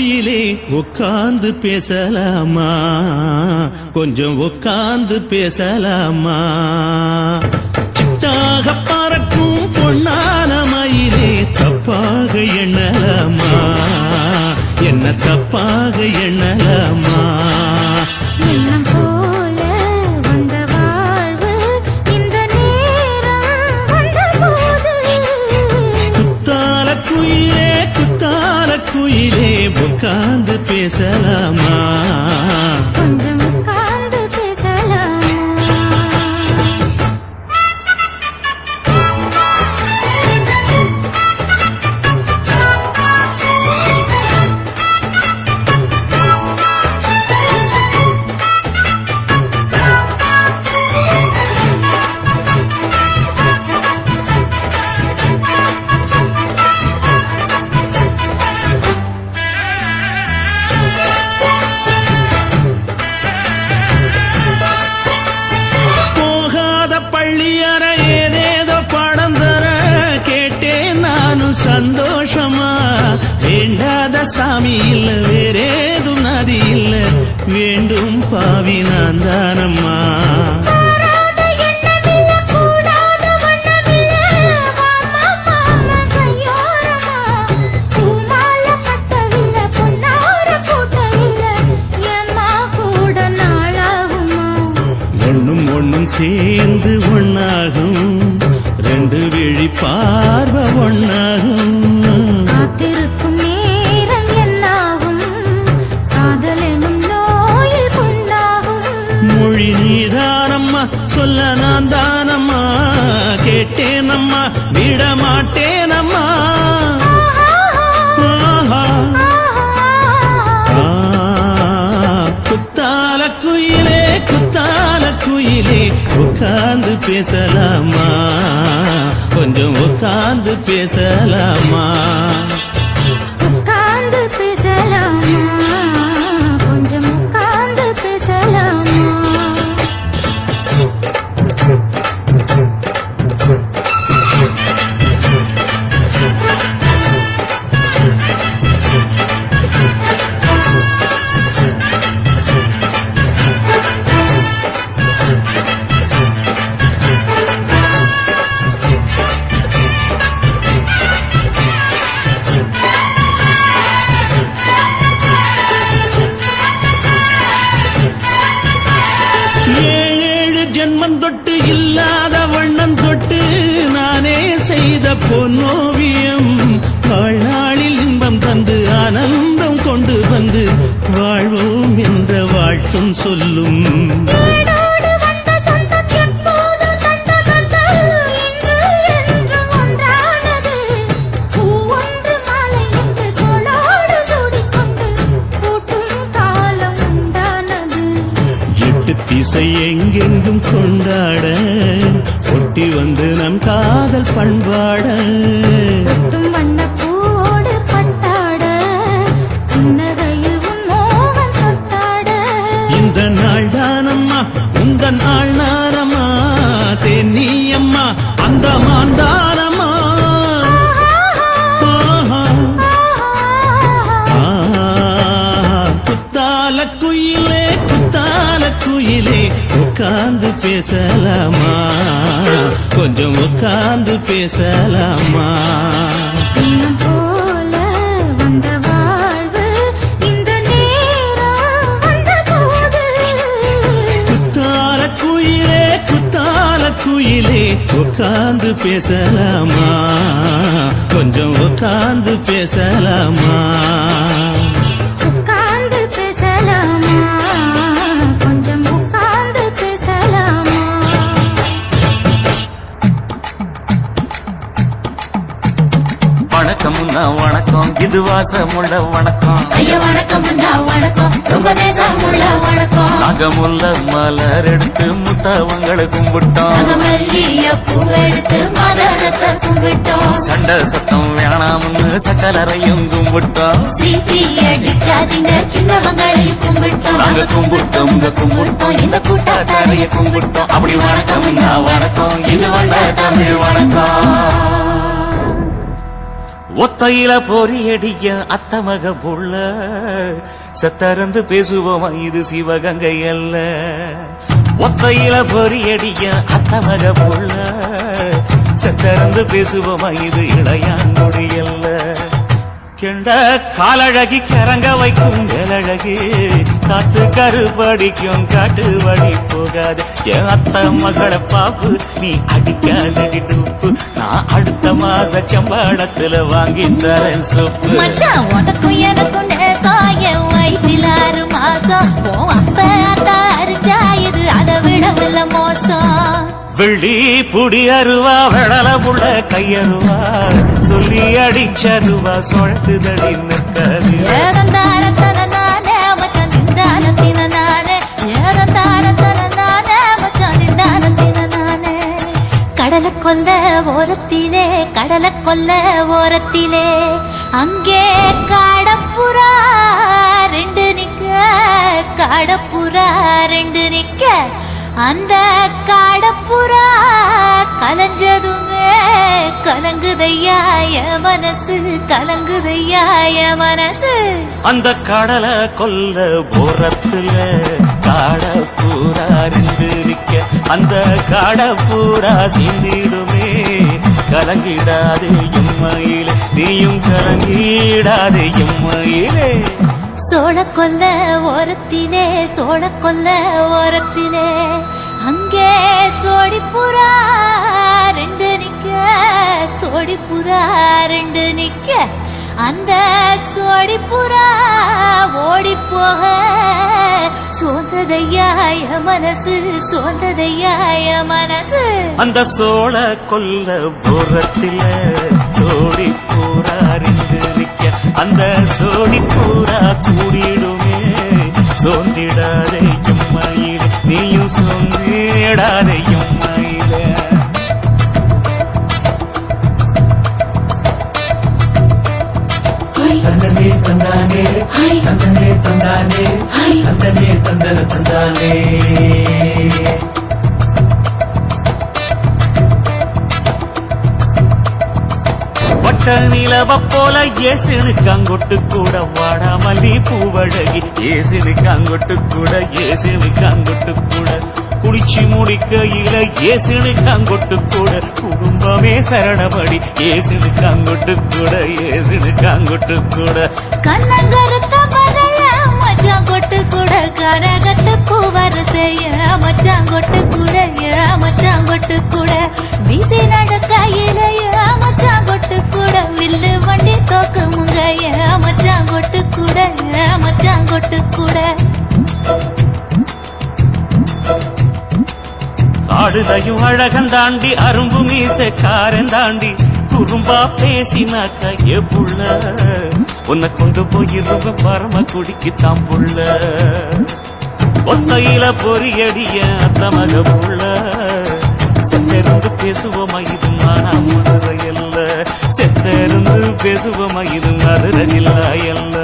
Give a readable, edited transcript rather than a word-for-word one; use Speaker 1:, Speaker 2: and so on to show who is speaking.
Speaker 1: குயிலே உட்கார்ந்து பேசலாமா, கொஞ்சம் உட்கார்ந்து பேசலாமா. சிட்டாக பறக்கும் பொன்னான மயிலே தப்பாக எண்ணலாமா, என்ன தப்பாக எண்ணலாமா.
Speaker 2: எண்ணம் போல வந்த வாழ்வு இந்த நேரம் வந்தபோது
Speaker 1: குத்தால குயிலே குத்தால குயிலே உட்கார்ந்து பேசலாமா,
Speaker 2: கொஞ்சம் உட்கார்ந்து பேசலாமா.
Speaker 1: சந்தோஷமா வேண்டாத சாமி இல்ல வேறேதும் நதி இல்ல, வேண்டும் பாவி நான் தானம்மா. ஒண்ணும் ஒண்ணும் சேர்ந்து ஒன்னாகும், ரெண்டு விழி பார்வை ஒன்னாகும்.
Speaker 2: காத்திருக்கும் நேரம் என்னாகும், காதல் எனும் நோயில் கொண்டாகும்.
Speaker 1: மொழி நீதானம்மா, சொல்ல நான் தானம்மா, கேட்டேனம்மா விட மாட்டேனம்மா. குத்தால குயிலே குத்தால குயிலே உட்கார்ந்து பேசலாமா, கொஞ்சம் உட்கார்ந்து பேசலாமா.
Speaker 2: உட்கார்ந்து பேசலாமா, கொஞ்சம் உட்கார்ந்து பேசலாமா.
Speaker 1: இல்லாத வண்ணம் தொட்டு நானே செய்த பொன்னோவியம், வாழ்நாளில் இன்பம் தந்து ஆனந்தம் கொண்டு வந்து வாழ்வோம் என்ற வாழ்த்தும் சொல்லும். திசை எங்கெங்கும் கொண்டாட ஒட்டி வந்து நம் காதல் பண்பாட,
Speaker 2: வண்ணப்பூவோடு பட்டாட புன்னகையில் உன் மோகம் தொட்டாட.
Speaker 1: இந்த நாள் தானம்மா உந்த நாள் நானம்மா, தென்னியம்மா அந்த மாந்தானம்மா. குத்தால குயிலே குத்தால குயிலே உட்கார்ந்து பேசலாமா, கொஞ்சம் உட்கார்ந்து பேசலாமா.
Speaker 2: எண்ணம் போல வந்த வாழ்வு இந்த நேரம் வந்தபோது
Speaker 1: குத்தால குயிலே குத்தால குயிலே உட்கார்ந்து பேசலாமா, கொஞ்சம் உட்கார்ந்து பேசலாமா.
Speaker 2: உட்கார்ந்து பேசலாமா, கொஞ்சம் உட்கார்ந்து பேசலாமா.
Speaker 3: வணக்கம்னா வணக்கம், இது வாசமுள்ள வணக்கம்.
Speaker 2: ஐயா வணக்கம்டா வணக்கம், ரொம்ப தேசமுள்ள வணக்கம்.
Speaker 3: நாகமுள்ள மலர் எடுத்து முத்தவங்களை கும்பிட்டோம்,
Speaker 2: நாகமல்லிய பூ எடுத்து மதரச கும்பிட்டோம்.
Speaker 3: சண்டை சத்தம் வேணாம்னு சக்கலரையும் கும்பிட்டோம்.
Speaker 2: சீட்டி அடிக்காதீங்க சின்னவங்களையும் கும்பிட்டோம்.
Speaker 3: நாங்க கும்பிட்டோம் உங்க கும்பிட்டோம், இந்த கூட்டாத்தாரைய கும்பிட்டோம். அப்படி வணக்கம்னா வணக்கம், இது வந்த தமிழ் வணக்கம். ஒத்தையில பொறியடிய அத்தமக புள்ள செத்தறந்து பேசுவோமா இது சிவகங்கை அல்ல ஒத்தையில பொறியடிய அத்தமக புள்ள செத்தறந்து பேசுவோமா இது இளையாங்குடி அல்ல கெண்ட காலழகி கிறங்க வைக்கும் வேலழகி காத்து கருப்படிக்கும் காட்டு வழி போகாது என் அத்த மகளை பாப்பு நீ அடிக்காதடி டூப்பு நான் அடுத்த மாச சம்பளத்துல வாங்கி தரேன் சொப்பு
Speaker 2: மச்சான் உனக்கும் எனக்கும் நேசம் என் வயிற்றில் 6 மாசம் உன் அப்ப அத்தா அரிஞ்சா இது அதை விடவில்ல மோசம்
Speaker 3: வெள்ளி புடி அருவா வெடல புள்ள கையருவா சொல்லி அடிச்சருவா சுழட்டுதடி நிற்காது
Speaker 2: ஏதந்தாரத்தன நானே மச்சான் நிந்தானத்தின நானே ஏதந்தாரத்தன நானே மச்சான் நிந்தானத்தின நானே கடலை கொல்ல ஓரத்திலே அங்கே காடப்புறா 2 நிக்க அந்த காடப்புறா கலஞ்சதுமே கலங்குதையா என் மனசு
Speaker 3: அந்த கடலை கொல்ல போரத்துல காடப்பூரா 2 நிக்க அந்த காடப்பூரா சிந்திடுமே கலங்கிடாதே எம்மையிலே நீயும் கலங்கிடாதே எம்மையிலே
Speaker 2: சோழக்கொல்ல ஓரத்திலே அங்கே சோடிப்புறா 2 நிக்க அந்த சோடிப்புறா ஓடி போக சோந்ததையா என் மனசு
Speaker 3: அந்த சோழ கொல்ல போரத்தில சோடி பூரா 2 நிக்க அந்த சோடி பூரா கூடிடுமே சோந்திடாதே எம்மையிலே நீயும் சோந்திடாதே எம்மையிலே
Speaker 1: தந்தனே தந்தானே தந்தனே தந்தானே தந்தனே தந்தன தந்தானே
Speaker 3: வட்ட நிலவ போல ஏசுனுக்கு அங்கொட்டு கூட வாடாமல்லி பூவழகி ஏசுனுக்கு அங்கொட்டு கூட குளிச்சு முடிக்கையில ஏசுனுக்கு அங்கொட்டு கூட குடும்பமே சரணபடி ஏசுனுக்கு அங்கொட்டு கூட
Speaker 2: கண்ணங்கருத்த பறைய மச்சான் கொட்டு கூட கரகத்து பூவரசைய மச்சான் கொட்டு கூட வீசி நடக்கையில மச்சான் கொட்டு கூட வில்லு வண்டி தோக்கு முங்கைய மச்சான் கொட்டு கூட
Speaker 3: ஆடுதையும் அழகன் தாண்டி அரும்பு மீசக்காரன் தாண்டி குறும்பா பேசினாக்க புள்ள உன்னை கொண்டு போயிருவ பரம குடிக்கு தாம்புள்ள ஒத்தையில பொறியடிய அத்தமக புள்ள செத்தருந்து பேசுவோமா இது மதுரையல்ல செத்தருந்து பேசுவோமா இது மதுரையில்ல